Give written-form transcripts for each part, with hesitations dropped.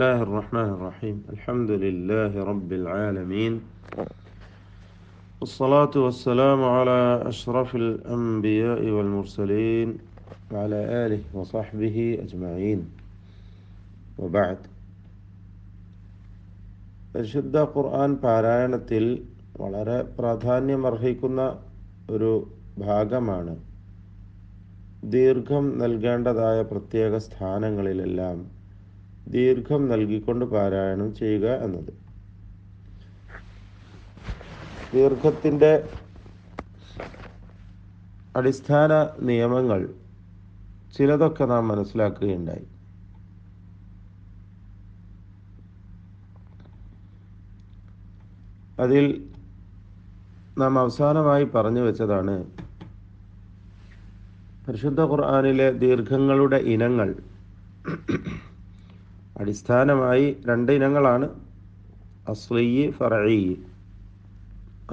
الله الرحمن الرحيم الحمد لله رب العالمين والصلاة والسلام على أشرف الأنبياء والمرسلين وعلى آله وصحبه أجمعين وبعد പരിശുദ്ധ ഖുർആൻ പാരായണത്തിൽ വളരെ പ്രാധാന്യമർഹിക്കുന്ന ഒരു ഭാഗമാണ് ദീർഘം നൽകേണ്ടതായ പ്രത്യേക സ്ഥാനങ്ങളിലെല്ലാം ദീർഘം നൽകിക്കൊണ്ട് പാരായണം ചെയ്യുക എന്നത്. ദീർഘത്തിൻ്റെ അടിസ്ഥാന നിയമങ്ങൾ ചിലതൊക്കെ നാം മനസ്സിലാക്കുകയുണ്ടായി. അതിൽ നാം അവസാനമായി പറഞ്ഞു വെച്ചതാണ് പരിശുദ്ധ ഖുർആനിലെ ദീർഘങ്ങളുടെ ഇനങ്ങൾ. അടിസ്ഥാനമായി 2 ഇനങ്ങളാണ്, അസ്ലി, ഫറഈ.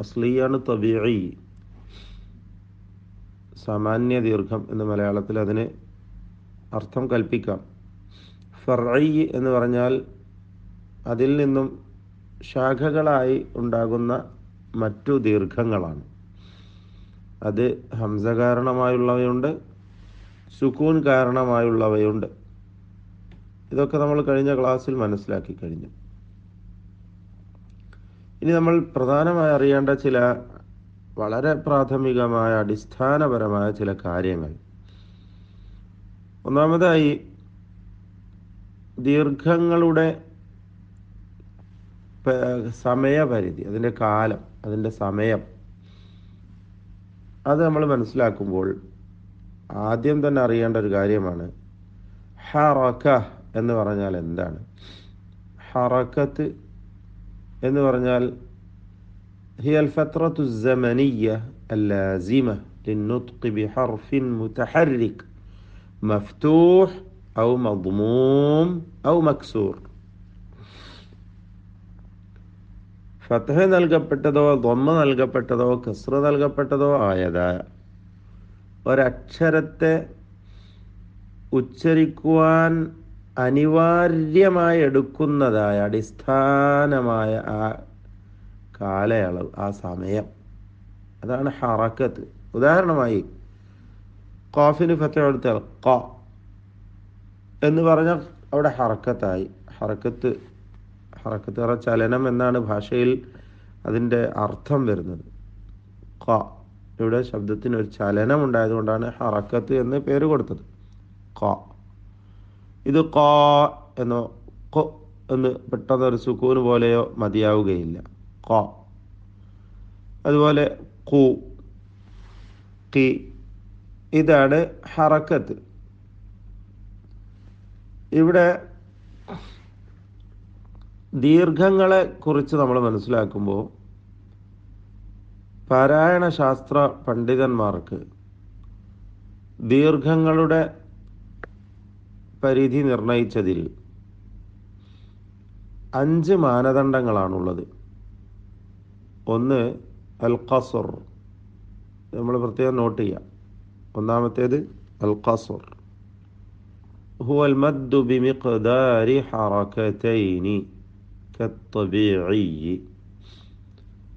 അസ്ലിയാണ് തബീഈ, സാമാന്യ ദീർഘം എന്ന് മലയാളത്തിൽ അതിന് അർത്ഥം കൽപ്പിക്കാം. ഫറഈ എന്ന് പറഞ്ഞാൽ അതിൽ നിന്നും ശാഖകളായി ഉണ്ടാകുന്ന മറ്റു ദീർഘങ്ങളാണ്. അത് ഹംസ കാരണമായുള്ളവയുണ്ട്, സുക്കൂൻ കാരണമായുള്ളവയുണ്ട്. ഇതൊക്കെ നമ്മൾ കഴിഞ്ഞ ക്ലാസ്സിൽ മനസ്സിലാക്കി കഴിഞ്ഞു. ഇനി നമ്മൾ പ്രധാനമായി അറിയേണ്ട ചില വളരെ പ്രാഥമികമായ അടിസ്ഥാനപരമായ ചില കാര്യങ്ങൾ. ഒന്നാമതായി, ദീർഘങ്ങളുടെ സമയപരിധി, അതിൻ്റെ കാലം, അതിൻ്റെ സമയം, അത് നമ്മൾ മനസ്സിലാക്കുമ്പോൾ ആദ്യം തന്നെ അറിയേണ്ട ഒരു കാര്യമാണ് ഹറക എന്ന് പറഞ്ഞാൽ എന്താണ്. ഹറക്കത്ത് എന്ന് പറഞ്ഞാൽ ഹിയൽ ഫത്രത്തു الزمنية اللازمة للنطق بحرف متحرك مفتوح أو مضموم أو مكسور. ഫത്ഹ നൽകപ്പെട്ടതോ ദ്വമ്മ നൽകപ്പെട്ടതോ കസ്റ നൽകപ്പെട്ടതോ ആയതായ ഒരക്ഷരത്തെ ഉച്ചരിക്കുവാൻ അനിവാര്യമായി എടുക്കുന്നതായ അടിസ്ഥാനമായ ആ കാലയളവ്, ആ സമയം, അതാണ് ഹറക്കത്ത്. ഉദാഹരണമായി, ഖാഫിന് ഫത്ഹ കൊടുത്താൽ ഖ എന്ന് പറഞ്ഞാൽ അവിടെ ഹറക്കത്തായി. ഹറക്കത്ത് ചലനം എന്നാണ് ഭാഷയിൽ അതിൻ്റെ അർത്ഥം വരുന്നത്. ഖ, ഇവിടെ ശബ്ദത്തിന് ഒരു ചലനം ഉണ്ടായതുകൊണ്ടാണ് ഹറക്കത്ത് എന്ന് പേര് കൊടുത്തത്. ഖ. ഇത് ഖ എന്നോ ഖ എന്ന് പെട്ടെന്ന് ഒരു സുക്കൂന് പോലെയോ മതിയാവുകയില്ല. ഖ. അതുപോലെ ഖു, ഖി, ഇതാണ് ഹറക്കത്ത്. ഇവിടെ ദീർഘങ്ങളെ കുറിച്ച് നമ്മൾ മനസ്സിലാക്കുമ്പോൾ പാരായണ ശാസ്ത്ര പണ്ഡിതന്മാർക്ക് ദീർഘങ്ങളുടെ പരിധി നിർണയിച്ചതിൽ 5 മാനദണ്ഡങ്ങളാണുള്ളത്. ഒന്ന് അൽ ഖസ്ർ, നമ്മൾ പ്രത്യേകം നോട്ട് ചെയ്യാം. ഒന്നാമത്തേത് അൽ ഖസ്ർ, ഹുവൽ മദ്ദു ബിമിഖ്ദാരി ഹറകതൈനി കത്തബീഈ.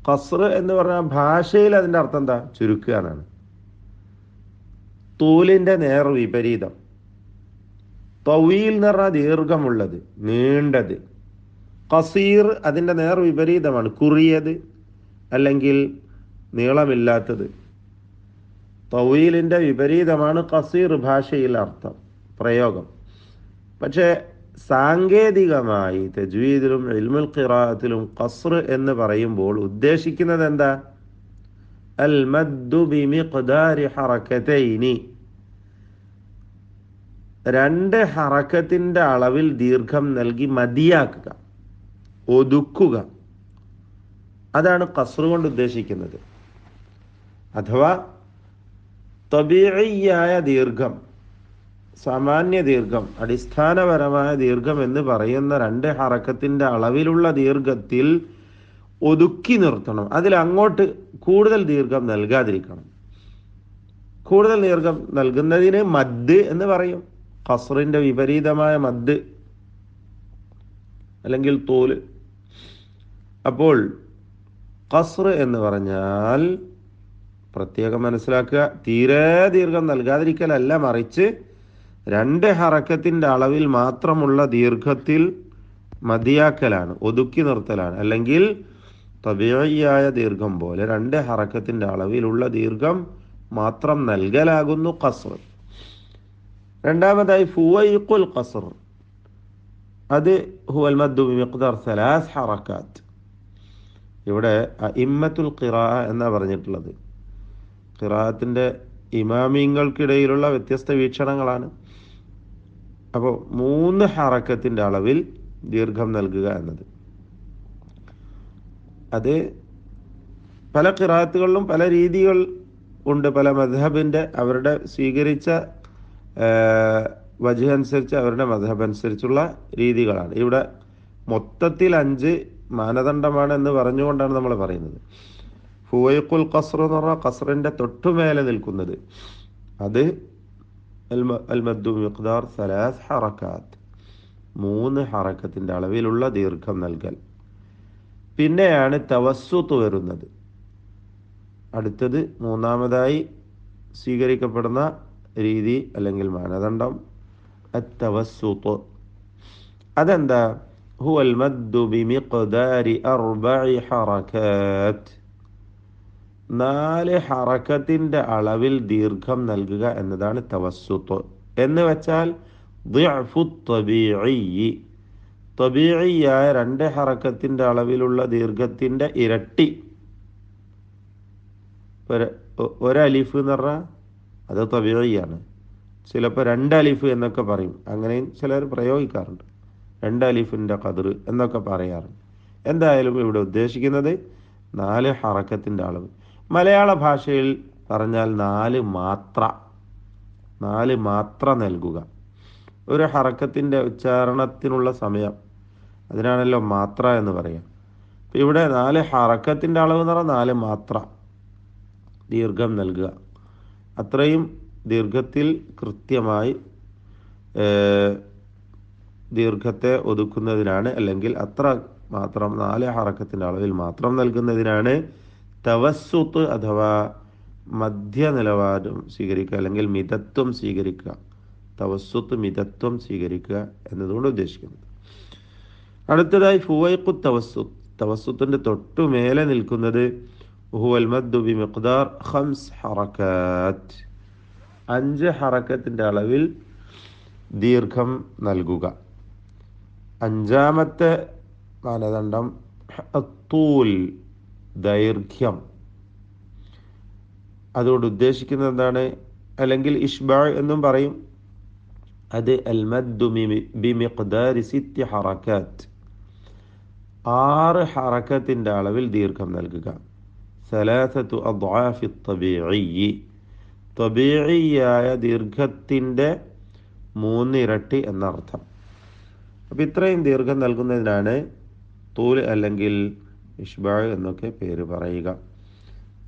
ഖസ്ർ എന്ന് പറഞ്ഞാൽ ഭാഷയിൽ അതിൻ്റെ അർത്ഥം എന്താ? ചുരുക്കുക എന്നാണ്. തൂലിൻ്റെ നേർ വിപരീതം. തവീൽ എന്ന് പറഞ്ഞാൽ ദീർഘമുള്ളത്, നീണ്ടത്. ഖസീർ അതിൻ്റെ നേർ വിപരീതമാണ്, കുറിയത് അല്ലെങ്കിൽ നീളമില്ലാത്തത്. തവീലിൻ്റെ വിപരീതമാണ് ഖസീർ ഭാഷയിൽ അർത്ഥം, പ്രയോഗം. പക്ഷേ സാങ്കേതികമായി തജ്വീദിലും ഇൽമുൽ ഖിറാഅത്തിലും ഖസ്ർ എന്ന് പറയുമ്പോൾ ഉദ്ദേശിക്കുന്നത് എന്താ? അൽ മദ്ദു ബിമിഖ്ദാരി ഹറകതൈനി, 2 ഹറക്കത്തിൻ്റെ അളവിൽ ദീർഘം നൽകി മതിയാക്കുക, ഒതുക്കുക. അതാണ് ഖസ്ർ കൊണ്ട് ഉദ്ദേശിക്കുന്നത്. അഥവാ തബീഈയായ ദീർഘം, സാമാന്യ ദീർഘം, അടിസ്ഥാനപരമായ ദീർഘം എന്ന് പറയുന്ന 2 ഹറക്കത്തിൻ്റെ അളവിലുള്ള ദീർഘത്തിൽ ഒതുക്കി നിർത്തണം. അതിൽ അങ്ങോട്ട് കൂടുതൽ ദീർഘം നൽകാതിരിക്കണം. കൂടുതൽ ദീർഘം നൽകുന്നതിന് മദ് എന്ന് പറയും. ഖസ്റിൻ്റെ വിപരീതമായ മദ്, അല്ലെങ്കിൽ തൂല്. അപ്പോൾ ഖസ്ർ എന്ന് പറഞ്ഞാൽ പ്രത്യേകം മനസ്സിലാക്കുക, തീരെ ദീർഘം നൽകാതിരിക്കലല്ല, മറിച്ച് 2 ഹറക്കത്തിൻ്റെ അളവിൽ മാത്രമുള്ള ദീർഘത്തിൽ മതിയാക്കലാണ്, ഒതുക്കി നിർത്തലാണ്. അല്ലെങ്കിൽ തബീഇയായ ദീർഘം പോലെ 2 ഹറക്കത്തിൻ്റെ അളവിലുള്ള ദീർഘം മാത്രം നൽകലാകുന്നു ഖസ്ർ. രണ്ടാമതായി ഫുവൈഖുൽ ഖസ്ർ, അത് ഹുവൽ മദ്ദു ബിമിഖ്ദാർ 3 ഹറക്കാത്ത്. ഇവിടെ അഇമ്മത്തുൽ ഖിറാഅ എന്നാ പറഞ്ഞിട്ടുള്ളത്. ഖിറാഅത്തിൻ്റെ ഇമാമിങ്ങൾക്കിടയിലുള്ള വ്യത്യസ്ത വീക്ഷണങ്ങളാണ്. അപ്പോൾ 3 ഹറക്കത്തിൻ്റെ അളവിൽ ദീർഘം നൽകുക എന്നത്, അത് പല ഖിറാഅത്തുകളിലും പല രീതികൾ ഉണ്ട്. പല മദ്ഹബിൻ്റെ അവരുടെ സ്വീകരിച്ച വജ്ഹ് അനുസരിച്ച്, അവരുടെ മദ്ഹബ് അനുസരിച്ചുള്ള രീതികളാണ്. ഇവിടെ മൊത്തത്തിൽ 5 മാനദണ്ഡമാണ് എന്ന് പറഞ്ഞുകൊണ്ടാണ് നമ്മൾ പറയുന്നത്. ഫുവൈഖുൽ ഖസ്ർ എന്ന് പറഞ്ഞാൽ ഖസ്റിൻ്റെ തൊട്ടുമേലെ നിൽക്കുന്നത്, അത് അൽ മദ്ദു മിഖ്ദാർ 3 ഹറക്കാത്ത്, 3 ഹറക്കത്തിൻ്റെ അളവിലുള്ള ദീർഘം നൽകൽ. പിന്നെയാണ് തവസ്സുത്ത് വരുന്നത്. അടുത്തത് മൂന്നാമതായി സ്വീകരിക്കപ്പെടുന്ന രീതി അല്ലെങ്കിൽ മാനദണ്ഡം അത്തവസ്സുത്ത്. അതെന്താ? ഹുവൽ മദ്ദു ബിമിഖ്ദാരി 4 ഹറക്കാത്ത്, 4 ഹറക്കത്തിൻ്റെ അളവിൽ ദീർഘം നൽകുക എന്നതാണ് തവസ്സുത്ത്. എന്ന് വെച്ചാൽ ളിഅഫു തബീഇ, തബീഇയായ 2 ഹറക്കത്തിൻ്റെ അളവിലുള്ള ദീർഘത്തിൻ്റെ ഇരട്ടി. ഒരലിഫ് എന്ന് പറഞ്ഞാൽ അത് തബീഇയാണ്. ചിലപ്പോൾ 2 അലിഫ് എന്നൊക്കെ പറയും, അങ്ങനെയും ചിലർ പ്രയോഗിക്കാറുണ്ട്. 2 അലിഫിൻ്റെ ഖദർ എന്നൊക്കെ പറയാറുണ്ട്. എന്തായാലും ഇവിടെ ഉദ്ദേശിക്കുന്നത് 4 ഹറക്കത്തിൻ്റെ അളവ്. മലയാള ഭാഷയിൽ പറഞ്ഞാൽ 4 മാത്ര നൽകുക. ഒരു ഹറക്കത്തിൻ്റെ ഉച്ചാരണത്തിനുള്ള സമയം, അതിനാണല്ലോ മാത്ര എന്ന് പറയാം. അപ്പം ഇവിടെ 4 ഹറക്കത്തിൻ്റെ അളവ് എന്ന് പറഞ്ഞാൽ 4 മാത്ര ദീർഘം നൽകുക. അത്രയും ദീർഘത്തിൽ കൃത്യമായി ദീർഘത്തെ ഒതുക്കുന്നതിനാണ്, അല്ലെങ്കിൽ അത്ര മാത്രം 4 ഹറക്കത്തിൻ്റെ അളവിൽ മാത്രം നൽകുന്നതിനാണ് തവസ്സുത്ത് അഥവാ മധ്യ നിലവാരം സ്വീകരിക്കുക, അല്ലെങ്കിൽ മിതത്വം സ്വീകരിക്കുക. തവസ്സുത്ത് മിതത്വം സ്വീകരിക്കുക എന്നതുകൊണ്ട് ഉദ്ദേശിക്കുന്നത്. അടുത്തതായി ഫുവൈഖു തവസ്സുത്ത്, തവസ്സുത്തിൻ്റെ തൊട്ടുമേലെ നിൽക്കുന്നത് ഹുവൽ മദ്ദു ബിമിഖ്ദാർ 5 ഹറക്കാത്ത്, 5 ഹറക്കത്തിൻ്റെ അളവിൽ ദീർഘം നൽകുക. അഞ്ചാമത്തെ മാനദണ്ഡം അത്തൂൽ, ദൈർഘ്യം. അതോട് ഉദ്ദേശിക്കുന്നത് എന്താണ്? അല്ലെങ്കിൽ ഇഷ്ബാ എന്നും പറയും. അത് അൽ മദ്ദു ബിമിഖ്ദാരി 6 ഹറക്കാത്ത്, 6 ഹറക്കത്തിൻ്റെ അളവിൽ ദീർഘം നൽകുക. 3 അദ്ആഫി തബീഇ, തബീഇയായ ദീർഘത്തിൻ്റെ 3 ഇരട്ടി എന്നർത്ഥം. അപ്പം ഇത്രയും ദീർഘം നൽകുന്നതിനാണ് തൂൽ അല്ലെങ്കിൽ ഇഷ്ബാ എന്നൊക്കെ പേര് പറയുക.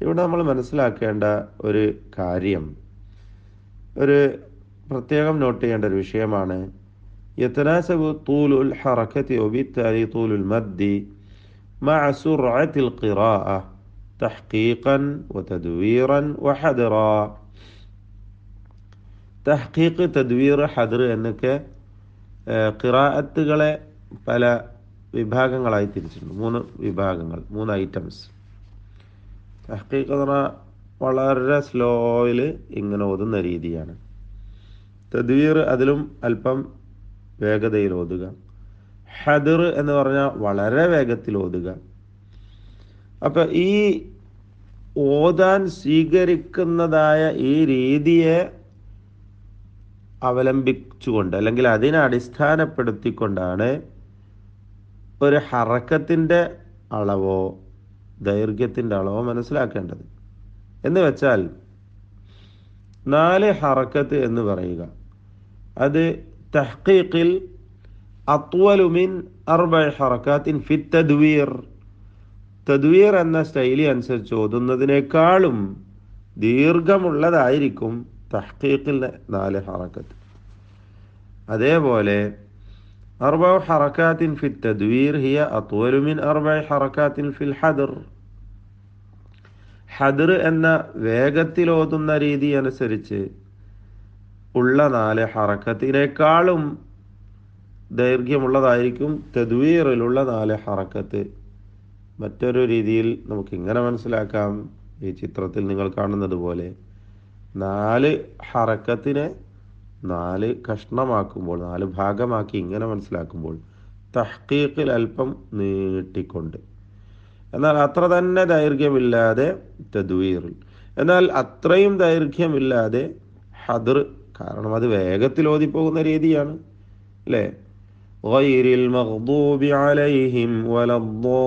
ഇവിടെ നമ്മൾ മനസ്സിലാക്കേണ്ട ഒരു കാര്യം, ഒരു പ്രത്യേകം നോട്ട് ചെയ്യേണ്ട ഒരു വിഷയമാണ്. യതനാസബു തൂലുൽ ഹറകതി വബിത്താലി തൂലുൽ മദ്ദി മഅ സുർഅത്തിൽ ഖിറാഅ തഹ്ഖീഖൻ വതദ്വീറൻ വഹദ്റ. തഹ്ഖീഖ്, തദ്വീർ, ഹദ്ർ എന്നൊക്കെ ഖിറാഅത്തുകളെ പല വിഭാഗങ്ങളായി തിരിച്ചിട്ടുണ്ട്. 3 വിഭാഗങ്ങൾ, 3 ഐറ്റംസ്. തഹ്ഖീഖ് എന്ന് പറഞ്ഞാൽ വളരെ സ്ലോയിൽ ഇങ്ങനെ ഓതുന്ന രീതിയാണ്. തദ്വീർ, അതിലും അല്പം വേഗതയിൽ ഓതുക. ഹദ്ർ എന്ന് പറഞ്ഞാൽ വളരെ വേഗത്തിൽ ഓതുക. അപ്പം ഈ ഓതാൻ സ്വീകരിക്കുന്നതായ ഈ രീതിയെ അവലംബിച്ചുകൊണ്ട്, അല്ലെങ്കിൽ അതിനെ അടിസ്ഥാനപ്പെടുത്തിക്കൊണ്ടാണ് ഒരു ഹറക്കത്തിൻ്റെ അളവോ ദൈർഘ്യത്തിൻ്റെ അളവോ മനസ്സിലാക്കേണ്ടത്. എന്ന് വെച്ചാൽ 4 ഹറക്കത്ത് എന്ന് പറയുക, അത് തഹ്ഖീഖിൽ അത്വലു മിൻ 4 ഹറക്കാത്തിൻ ഫി തദ്വീർ, തദ്വീർ എന്ന ശൈലി അനുസരിച്ച് ഓതുന്നതിനേക്കാളും ദീർഘമുള്ളതായിരിക്കും തഹ്ഖീഖിൽ 4 ഹറക്കത്ത്. അതേപോലെ أربع حركات في التدوير هي أطول من 4 حركات في الحدر. ഹദർ എന്ന വേഗത്തിൽ ഓതുന്ന രീതി അനുസരിച്ച് ഉള്ള 4 ഹറക്കത്തിനേക്കാളും ദൈർഘ്യമുള്ളതായിരിക്കും തദ്വീറിലുള്ള 4 ഹറക്കത്ത്. മറ്റൊരു രീതിയിൽ നമുക്ക് ഇങ്ങനെ മനസ്സിലാക്കാം. ഈ ചിത്രത്തിൽ നിങ്ങൾ കാണുന്നത് പോലെ 4 ഹറക്കത്തിനെ 4 കഷ്ണമാക്കുമ്പോൾ, 4 ഭാഗമാക്കി ഇങ്ങനെ മനസ്സിലാക്കുമ്പോൾ തഹ്ഖീഖിൽ അല്പം നീട്ടിക്കൊണ്ട്, എന്നാൽ അത്ര തന്നെ ദൈർഘ്യമില്ലാതെ തദ്വീറിൽ, എന്നാൽ അത്രയും ദൈർഘ്യമില്ലാതെ ഹദർ. കാരണം അത് വേഗത്തിൽ ഓതിപ്പോകുന്ന രീതിയാണ് അല്ലേ. ഗൈരിൽ മഗ്ദൂബി അലൈഹിം വലദ്ദാല്ലീൻ.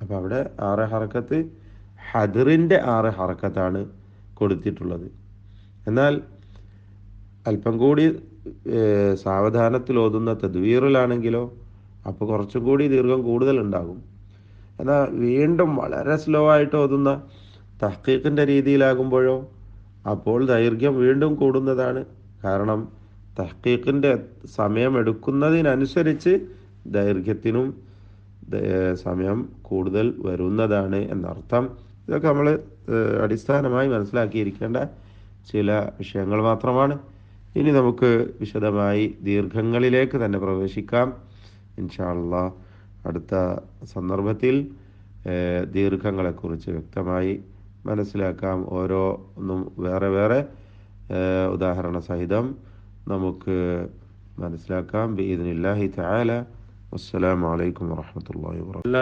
അപ്പം അവിടെ 6 ഹറക്കത്ത്, ഹദറിൻ്റെ 6 ഹറക്കത്താണ് കൊടുത്തിട്ടുള്ളത്. എന്നാൽ അല്പം കൂടി സാവധാനത്തിൽ ഓതുന്ന തദ്വീറിലാണെങ്കിലോ അപ്പോൾ കുറച്ചും കൂടി ദീർഘം കൂടുതലുണ്ടാകും. എന്നാൽ വീണ്ടും വളരെ സ്ലോ ആയിട്ട് ഓതുന്ന തഹ്ഖീഖിൻ്റെ രീതിയിലാകുമ്പോഴോ അപ്പോൾ ദൈർഘ്യം വീണ്ടും കൂടുന്നതാണ്. കാരണം തഹ്ഖീഖിൻ്റെ സമയമെടുക്കുന്നതിനനുസരിച്ച് ദൈർഘ്യത്തിനും സമയം കൂടുതൽ വരുന്നതാണ് എന്നർത്ഥം. ഇതൊക്കെ നമ്മൾ അടിസ്ഥാനമായി മനസ്സിലാക്കിയിരിക്കേണ്ട ചില വിഷയങ്ങൾ മാത്രമാണ്. ഇനി നമുക്ക് വിശദമായി ദീർഘങ്ങളിലേക്ക് തന്നെ പ്രവേശിക്കാം ഇൻഷാ അല്ലാഹ്. അടുത്ത സന്ദർഭത്തിൽ ദീർഘങ്ങളെക്കുറിച്ച് വ്യക്തമായി മനസ്സിലാക്കാം. ഓരോന്നും വേറെ വേറെ ഉദാഹരണ സഹിതം നമുക്ക് മനസ്സിലാക്കാം ബിഇദ്നില്ലാഹി തആല. വസ്സലാമു അലൈക്കും വറഹ്മത്തുള്ളാഹി വബറകാതുഹു.